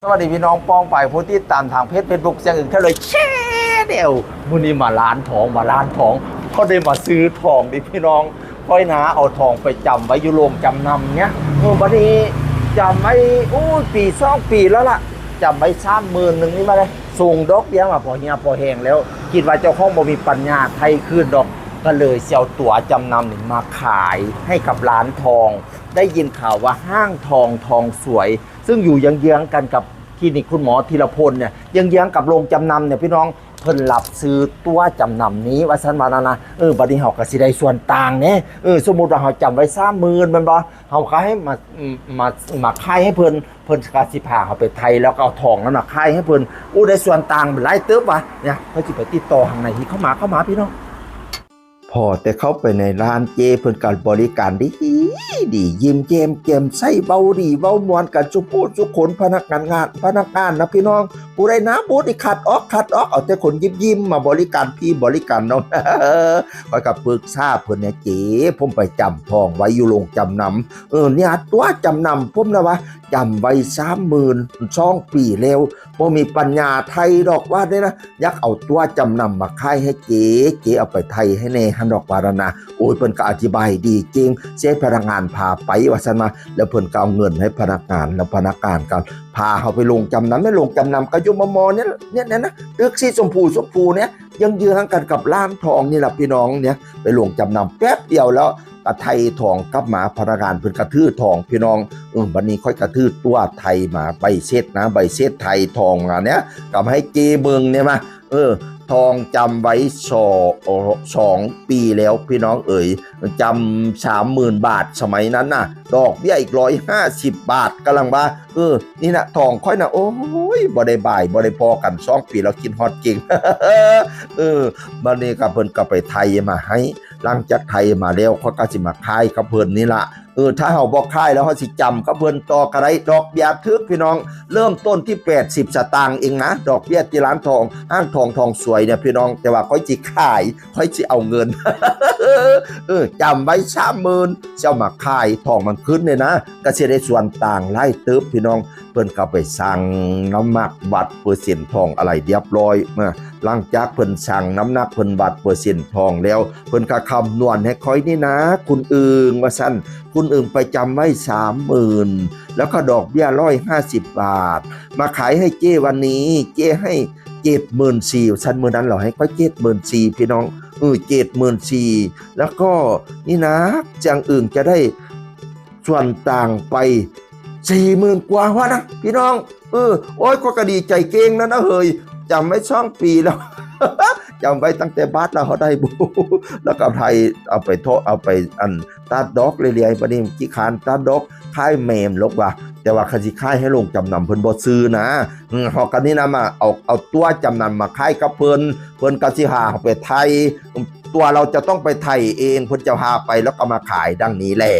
สวัสดีพี่น้องป้องไปผู้ที่ตามทางเพจเฟซบุ๊กเสียงอื่นเขาเลยแช่เดียวมื้อนี้มาร้านทองก็ได้มาซื้อทองดิพี่น้องค่อยนะเอาทองไปจำไว้อยู่โรงจำนำเนี้ยบัดนี้จำไว้ปี2 ปีแล้วล่ะจำไว้30,000นึงนี่มาเลยส่งดอกเบี้ยมาพอเฮียพอแห้งแล้วคิดว่าเจ้าของบ่มีปัญญาไทยคืนดอกก็เลยเสี่ยวตั๋วจำนำนี่มาขายให้กับร้านทองได้ยินข่าวว่าห้างทองสวยซึ่งอยู่เยื้องๆกันกับคลินิกคุณหมอธีรพลเนี่ยเยื้องๆกับโรงจำนำเนี่ยพี่น้องเพิ่นรับซื้อตัวจำนำนี้ว่าซั่นว่านะบัดนี้เฮาก็สิได้ส่วนต่างเนี่ยสมมุติว่าเฮาจำไว้30,000มันบ่เฮาขายให้มาขายให้เพิ่นก็สิพาเฮาไปไทยแล้วก็เอาทองนั้นมาขายให้เพิ่นได้ส่วนต่างหลายเติบว่ะเนี่ยเฮาสิไปติดต่อข้างในที่เข้ามาพี่น้องพอแต่เข้าไปในร้านเจเพิ่นก็บริการดียิ้มแย้มแจ่มใสเบาดีเว้ามวนกันทุกคนพนักงานนะพี่น้องผู้ใดน้ำบูดอีกขัดออกเอาแต่คนยิ้มมาบริการพี่บริการน้องคอยกับปรึกษาเพิ่นเนี่ยเจผมไปจำทองไว้อยู่โรงจำนำเนี่ยตัวจำนำผมนะว่าจำไว้32,000 ปีแล้วบ่มีปัญญาไทยดอกว่าได้นะอยากเอาตัวจำนำมาขายให้เจเอาไปไทยให้แน่หันดอกวารณาเพิ่นก็อธิบายดีจริงเสียพนักงานพาไปว่าซั่นมาแล้วเพิ่นก็เอาเงินให้พนักงานแล้วพนักงานก็พาเขาไปลงจำนำไม่ลงจำนำก็อยู่มอเนี่ยนะตึกสีชมพูเนี่ยยังยืนห่างกันกับร้านทองนี่แหละพี่น้องเนี่ยไปลงจำนำแป๊บเดียวแล้วกระไทยทองกลับมาพนักงานเพิ่นกระทือทองพี่น้องวันนี้ค่อยกระทือตัวไทยมาใบเช็ดนะใบเช็ดไทยทองมาเนี้ยกับให้เจเบิงเนี่ยมาทองจำไว้2 ปีแล้วพี่น้องจำ30,000 บาทสมัยนั้นน่ะดอกเบี้ยอีก150 บาทกำลังว่านี่นะทองค่อยนะโอ้ยบ่ได้บ่ายบ่ได้พอกัน2 ปีแล้วกินฮอตจริง บัดนี้ก็เพิ่นก็ไปไทยมาให้หลังจากไทยมาแล้วเขาก็สิมาขายกับเพิ่นนี่ล่ะถ้าเฮาบ่ขายแล้วเฮาสิจำกับเพิ่นต่อกระไรดอกเบี้ยทึกพี่น้องเริ่มต้นที่80 สตางค์เองนะดอกเบี้ยที่ร้านทองห้างทองสวยเนี่ยพี่น้องแต่ว่าค่อยสิขายค่อยสิเอาเงิน จำไว้30,000เจ้ามาขายทองมันขึ้นเนี่ยนะก็สิได้ส่วนต่างหลายเติบพี่น้องเพิ่นก็ไปสั่งน้ำหนักวัดเปอร์เซ็นต์ทองอะไรเรียบร้อยหลังจากเพิ่นสั่งน้ำหนักเพิ่นวัดเปอร์เซ็นต์ทองแล้วเพิ่นก็คำนวณให้ค่อยนี่นะคุณอึงว่าซั่นคุณอึงไปจำไว้30,000แล้วก็ดอกเบี้ย150 บาทมาขายให้เจ้วันนี้เจ้ให้74,000ซั่นมื้อนั้นเราให้ค่อย74,000พี่น้อง74,000แล้วก็นี่นะจังอึงจะได้ส่วนต่างไป40,000 กว่าวะนะพี่น้องโอ้ยก็ดีใจเก่งนะเฮ้ยจำไว้2 ปีแล้ว จำไว้ตั้งแต่บาทแล้วเขาได้บูแล้วก็ไทยเอาไปตัดดอกเรื่อยๆบัดนี้ขี้คานตัดดอกค่ายแมมลกว่าแต่ว่าคันสิค่ายให้ลงจำนำเพิ่นบ่ซื้อนะเฮากันนี่นะมาเอาตัวจำนำมาค่ายกับเพิ่นก็สิหาไปไทยตัวเราจะต้องไปไทยเองเพิ่นจะพาไปแล้วก็มาขายดังนี้แหละ